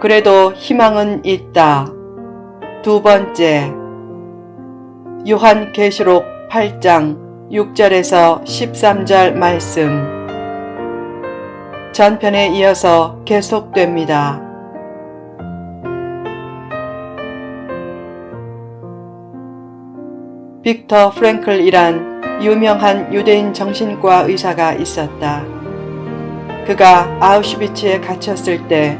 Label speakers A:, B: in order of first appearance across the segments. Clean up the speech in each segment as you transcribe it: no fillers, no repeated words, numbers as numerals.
A: 그래도 희망은 있다. 두 번째, 요한계시록 8장 6절에서 13절 말씀. 전편에 이어서 계속됩니다. 빅터 프랭클이란 유명한 유대인 정신과 의사가 있었다. 그가 아우슈비츠에 갇혔을 때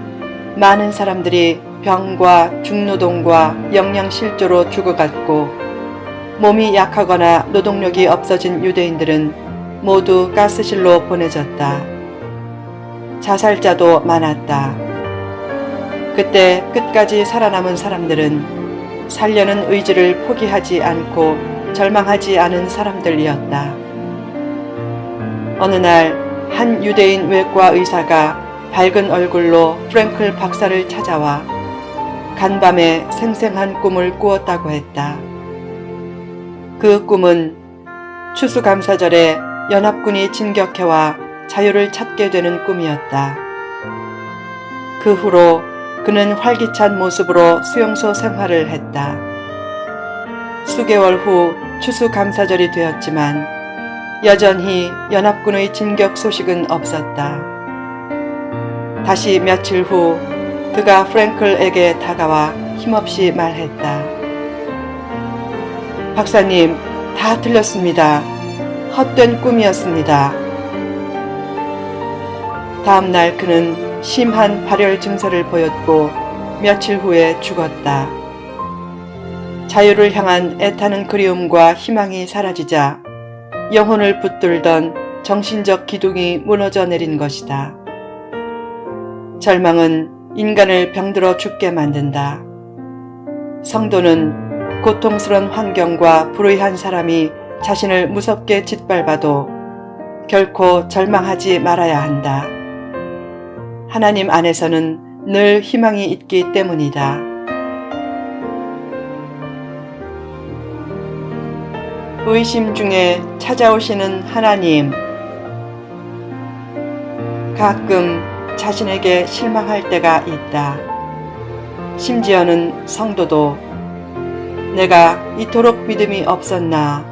A: 많은 사람들이 병과 중노동과 영양실조로 죽어갔고, 몸이 약하거나 노동력이 없어진 유대인들은 모두 가스실로 보내졌다. 자살자도 많았다. 그때 끝까지 살아남은 사람들은 살려는 의지를 포기하지 않고 절망하지 않은 사람들이었다. 어느 날 한 유대인 외과 의사가 밝은 얼굴로 프랭클 박사를 찾아와 간밤에 생생한 꿈을 꾸었다고 했다. 그 꿈은 추수감사절에 연합군이 진격해와 자유를 찾게 되는 꿈이었다. 그 후로 그는 활기찬 모습으로 수용소 생활을 했다. 수개월 후 추수감사절이 되었지만 여전히 연합군의 진격 소식은 없었다. 다시 며칠 후 그가 프랭클에게 다가와 힘없이 말했다. 박사님, 다 틀렸습니다. 헛된 꿈이었습니다. 다음 날 그는 심한 발열 증세를 보였고 며칠 후에 죽었다. 자유를 향한 애타는 그리움과 희망이 사라지자 영혼을 붙들던 정신적 기둥이 무너져 내린 것이다. 절망은 인간을 병들어 죽게 만든다. 성도는 고통스러운 환경과 불의한 사람이 자신을 무섭게 짓밟아도 결코 절망하지 말아야 한다. 하나님 안에서는 늘 희망이 있기 때문이다. 의심 중에 찾아오시는 하나님. 가끔 자신에게 실망할 때가 있다. 심지어는 성도도 내가 이토록 믿음이 없었나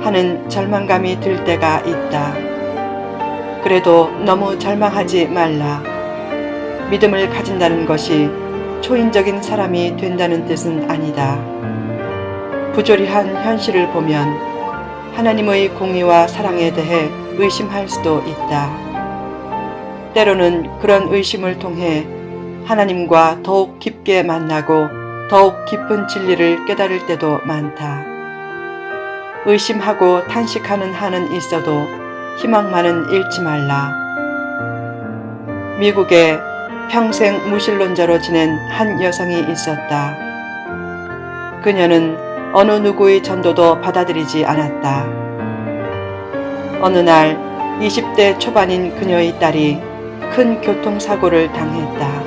A: 하는 절망감이 들 때가 있다. 그래도 너무 절망하지 말라. 믿음을 가진다는 것이 초인적인 사람이 된다는 뜻은 아니다. 부조리한 현실을 보면 하나님의 공의와 사랑에 대해 의심할 수도 있다. 때로는 그런 의심을 통해 하나님과 더욱 깊게 만나고 더욱 깊은 진리를 깨달을 때도 많다. 의심하고 탄식하는 한은 있어도 희망만은 잃지 말라. 미국에 평생 무신론자로 지낸 한 여성이 있었다. 그녀는 어느 누구의 전도도 받아들이지 않았다. 어느 날 20대 초반인 그녀의 딸이 큰 교통사고를 당했다.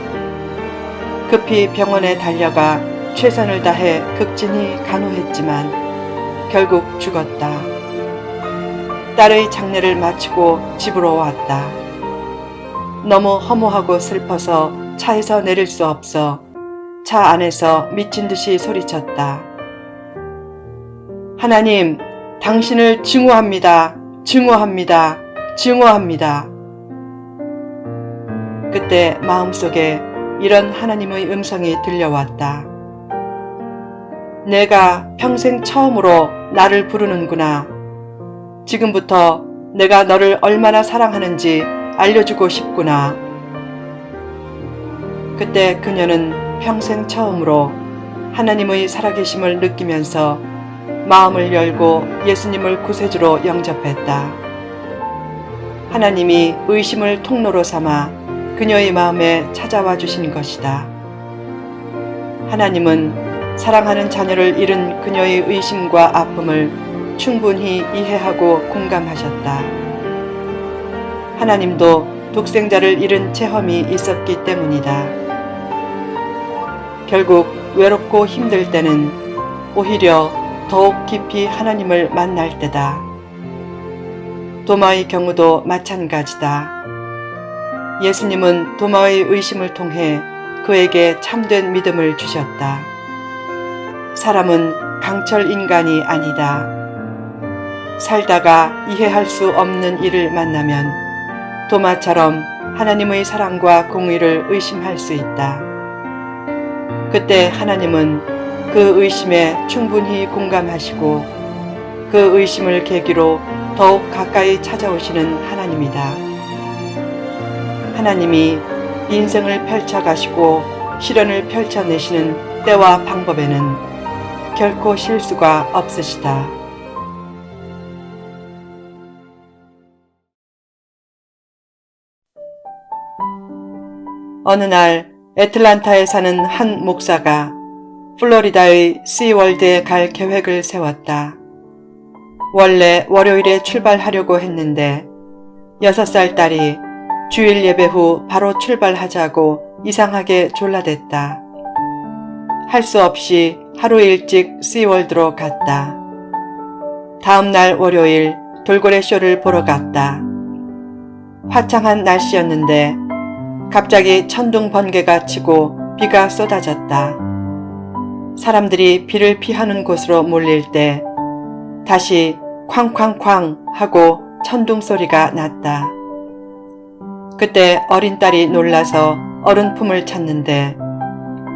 A: 급히 병원에 달려가 최선을 다해 극진히 간호했지만 결국 죽었다. 딸의 장례를 마치고 집으로 왔다. 너무 허무하고 슬퍼서 차에서 내릴 수 없어 차 안에서 미친 듯이 소리쳤다. 하나님, 당신을 증오합니다. 증오합니다. 증오합니다. 그때 마음속에 이런 하나님의 음성이 들려왔다. 내가 평생 처음으로 나를 부르는구나. 지금부터 내가 너를 얼마나 사랑하는지 알려주고 싶구나. 그때 그녀는 평생 처음으로 하나님의 살아계심을 느끼면서 마음을 열고 예수님을 구세주로 영접했다. 하나님이 의심을 통로로 삼아 그녀의 마음에 찾아와 주신 것이다. 하나님은 사랑하는 자녀를 잃은 그녀의 의심과 아픔을 충분히 이해하고 공감하셨다. 하나님도 독생자를 잃은 체험이 있었기 때문이다. 결국 외롭고 힘들 때는 오히려 더욱 깊이 하나님을 만날 때다. 도마의 경우도 마찬가지다. 예수님은 도마의 의심을 통해 그에게 참된 믿음을 주셨다. 사람은 강철 인간이 아니다. 살다가 이해할 수 없는 일을 만나면 도마처럼 하나님의 사랑과 공의를 의심할 수 있다. 그때 하나님은 그 의심에 충분히 공감하시고 그 의심을 계기로 더욱 가까이 찾아오시는 하나님이다. 하나님이 인생을 펼쳐가시고 시련을 펼쳐내시는 때와 방법에는 결코 실수가 없으시다. 어느 날 애틀란타에 사는 한 목사가 플로리다의 시월드에 갈 계획을 세웠다. 원래 월요일에 출발하려고 했는데 6살 딸이 주일 예배 후 바로 출발하자고 이상하게 졸라댔다. 할 수 없이 하루 일찍 시월드로 갔다. 다음 날 월요일 돌고래 쇼를 보러 갔다. 화창한 날씨였는데 갑자기 천둥 번개가 치고 비가 쏟아졌다. 사람들이 비를 피하는 곳으로 몰릴 때 다시 쾅쾅쾅 하고 천둥 소리가 났다. 그때 어린 딸이 놀라서 어른 품을 찾는데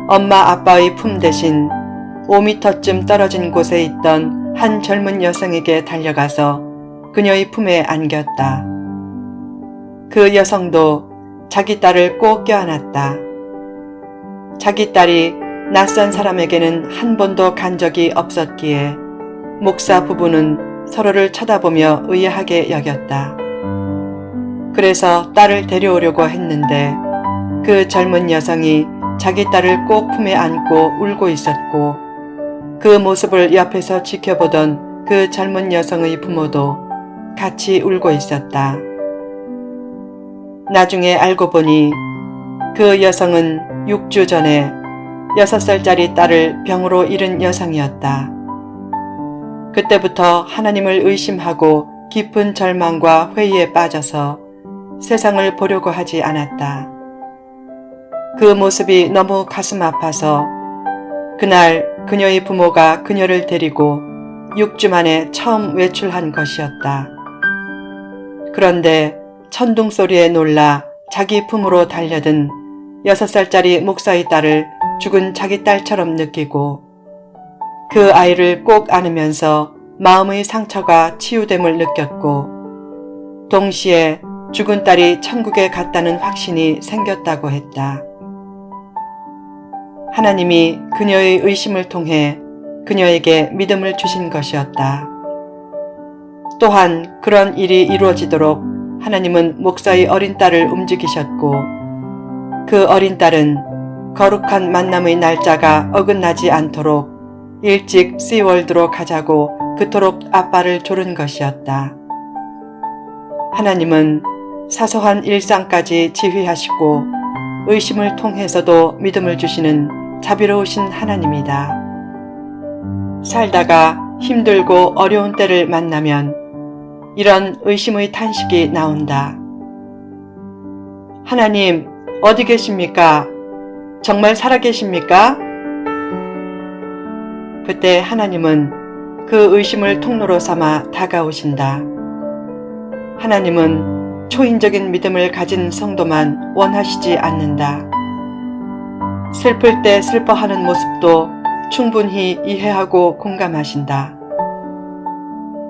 A: 엄마 아빠의 품 대신 5m쯤 떨어진 곳에 있던 한 젊은 여성에게 달려가서 그녀의 품에 안겼다. 그 여성도 자기 딸을 꼭 껴안았다. 자기 딸이 낯선 사람에게는 한 번도 간 적이 없었기에 목사 부부는 서로를 쳐다보며 의아하게 여겼다. 그래서 딸을 데려오려고 했는데 그 젊은 여성이 자기 딸을 꼭 품에 안고 울고 있었고 그 모습을 옆에서 지켜보던 그 젊은 여성의 부모도 같이 울고 있었다. 나중에 알고 보니 그 여성은 6주 전에 6살짜리 딸을 병으로 잃은 여성이었다. 그때부터 하나님을 의심하고 깊은 절망과 회의에 빠져서 세상을 보려고 하지 않았다. 그 모습이 너무 가슴 아파서 그날 그녀의 부모가 그녀를 데리고 6주 만에 처음 외출한 것이었다. 그런데 천둥 소리에 놀라 자기 품으로 달려든 6살짜리 목사의 딸을 죽은 자기 딸처럼 느끼고 그 아이를 꼭 안으면서 마음의 상처가 치유됨을 느꼈고 동시에 죽은 딸이 천국에 갔다는 확신이 생겼다고 했다. 하나님이 그녀의 의심을 통해 그녀에게 믿음을 주신 것이었다. 또한 그런 일이 이루어지도록 하나님은 목사의 어린 딸을 움직이셨고 그 어린 딸은 거룩한 만남의 날짜가 어긋나지 않도록 일찍 시월드로 가자고 그토록 아빠를 조른 것이었다. 하나님은 사소한 일상까지 지휘하시고 의심을 통해서도 믿음을 주시는 자비로우신 하나님이다. 살다가 힘들고 어려운 때를 만나면 이런 의심의 탄식이 나온다. 하나님, 어디 계십니까? 정말 살아계십니까? 그때 하나님은 그 의심을 통로로 삼아 다가오신다. 하나님은 초인적인 믿음을 가진 성도만 원하시지 않는다. 슬플 때 슬퍼하는 모습도 충분히 이해하고 공감하신다.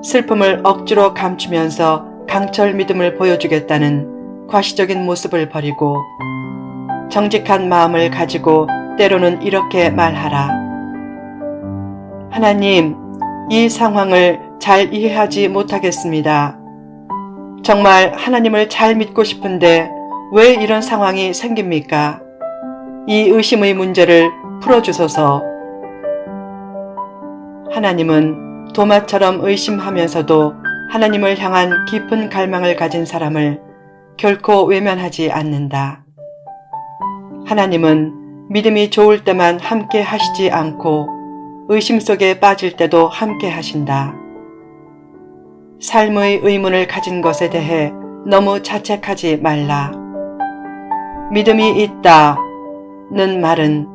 A: 슬픔을 억지로 감추면서 강철 믿음을 보여주겠다는 과시적인 모습을 버리고 정직한 마음을 가지고 때로는 이렇게 말하라. 하나님, 이 상황을 잘 이해하지 못하겠습니다. 정말 하나님을 잘 믿고 싶은데 왜 이런 상황이 생깁니까? 이 의심의 문제를 풀어주소서. 하나님은 도마처럼 의심하면서도 하나님을 향한 깊은 갈망을 가진 사람을 결코 외면하지 않는다. 하나님은 믿음이 좋을 때만 함께 하시지 않고 의심 속에 빠질 때도 함께 하신다. 삶의 의문을 가진 것에 대해 너무 자책하지 말라. 믿음이 있다. 는 말은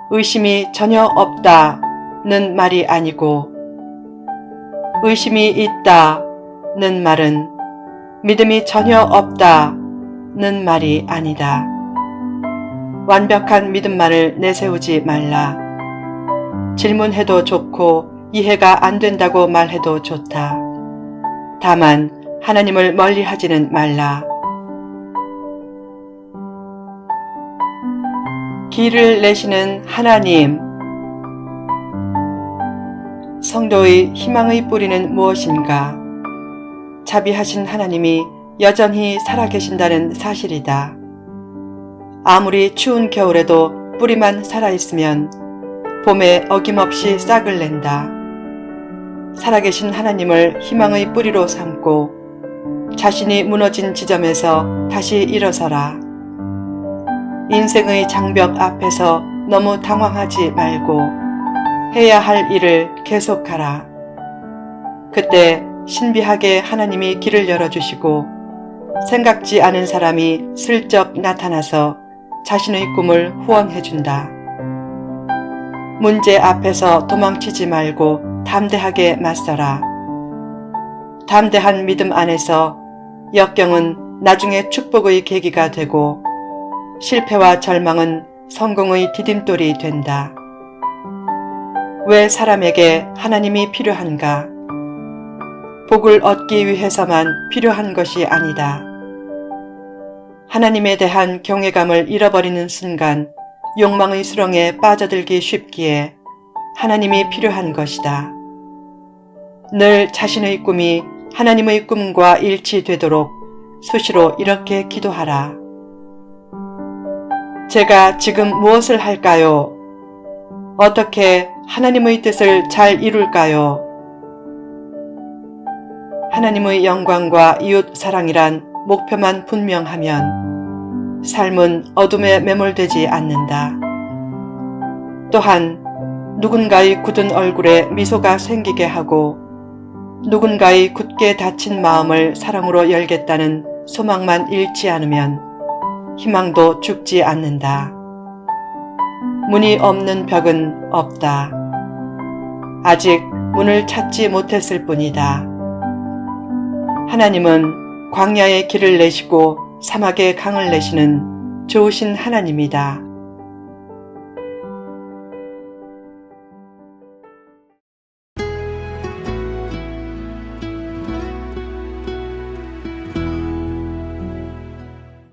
A: 의심이 전혀 없다는 말이 아니고 의심이 있다는 말은 믿음이 전혀 없다는 말이 아니다. 완벽한 믿음만을 내세우지 말라. 질문해도 좋고 이해가 안 된다고 말해도 좋다. 다만 하나님을 멀리하지는 말라. 길을 내시는 하나님. 성도의 희망의 뿌리는 무엇인가? 자비하신 하나님이 여전히 살아계신다는 사실이다. 아무리 추운 겨울에도 뿌리만 살아있으면 봄에 어김없이 싹을 낸다. 살아계신 하나님을 희망의 뿌리로 삼고 자신이 무너진 지점에서 다시 일어서라. 인생의 장벽 앞에서 너무 당황하지 말고 해야 할 일을 계속하라. 그때 신비하게 하나님이 길을 열어주시고 생각지 않은 사람이 슬쩍 나타나서 자신의 꿈을 후원해준다. 문제 앞에서 도망치지 말고 담대하게 맞서라. 담대한 믿음 안에서 역경은 나중에 축복의 계기가 되고 실패와 절망은 성공의 디딤돌이 된다. 왜 사람에게 하나님이 필요한가? 복을 얻기 위해서만 필요한 것이 아니다. 하나님에 대한 경외감을 잃어버리는 순간 욕망의 수렁에 빠져들기 쉽기에 하나님이 필요한 것이다. 늘 자신의 꿈이 하나님의 꿈과 일치되도록 수시로 이렇게 기도하라. 제가 지금 무엇을 할까요? 어떻게 하나님의 뜻을 잘 이룰까요? 하나님의 영광과 이웃 사랑이란 목표만 분명하면 삶은 어둠에 매몰되지 않는다. 또한 누군가의 굳은 얼굴에 미소가 생기게 하고 누군가의 굳게 닫힌 마음을 사랑으로 열겠다는 소망만 잃지 않으면 희망도 죽지 않는다. 문이 없는 벽은 없다. 아직 문을 찾지 못했을 뿐이다. 하나님은 광야에 길을 내시고 사막에 강을 내시는 좋으신 하나님이다.